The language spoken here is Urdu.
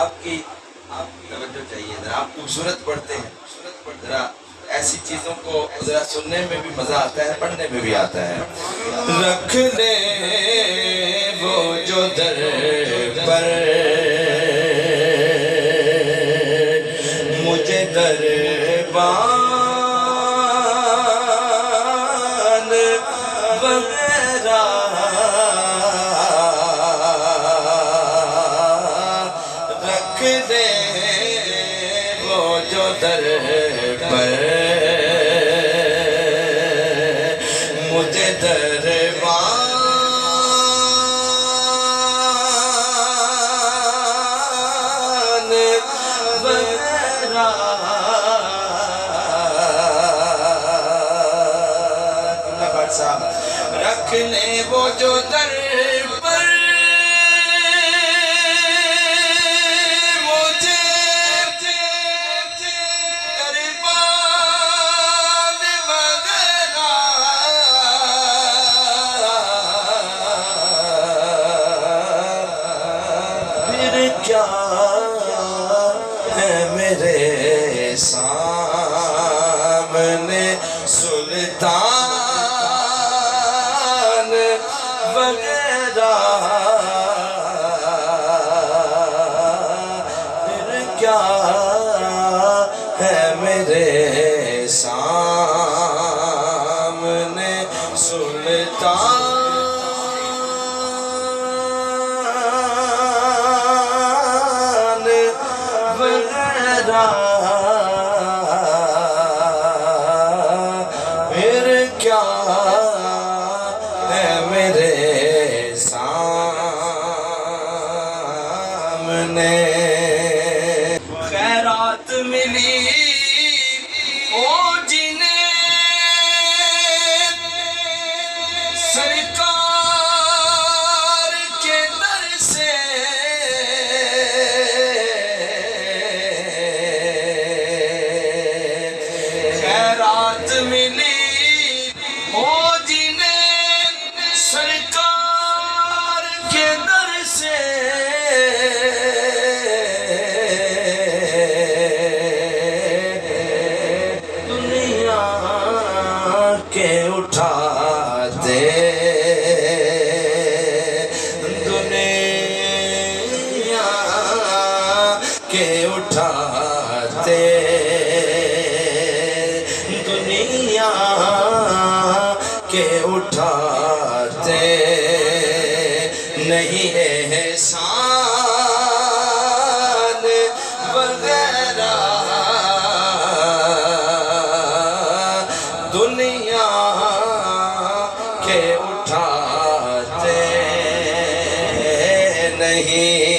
آپ کی توجہ چاہیے ذرا، آپ خوبصورت پڑھتے ہیں، ذرا ایسی چیزوں کو ذرا سننے میں بھی مزہ آتا ہے، پڑھنے میں بھی آتا ہے۔ رکھ دے وہ جو در پر مجھے دربان وغیرہ، رکھ دے وہ جو در پر مجھے دربان وغیرہ، رکھنے وہ جو در پر مجھے دربان وغیرہ، پھر کیا ہے میرے سامنے سلطان وغیرہ، پھر کیا ہے میرے سامنے سلطان وغیرہ، پھر کیا ہے میرے سامنے خیرات ملی او جنہیں سرکار کے در سے، خیرات ملی او جنہیں سرکار کے در سے، دنیا کے اٹھاتے، دنیا کے اٹھاتے، دنیا کے اٹھاتے نہیں احسان وغیرہ، دنیا کے اٹھاتے نہیں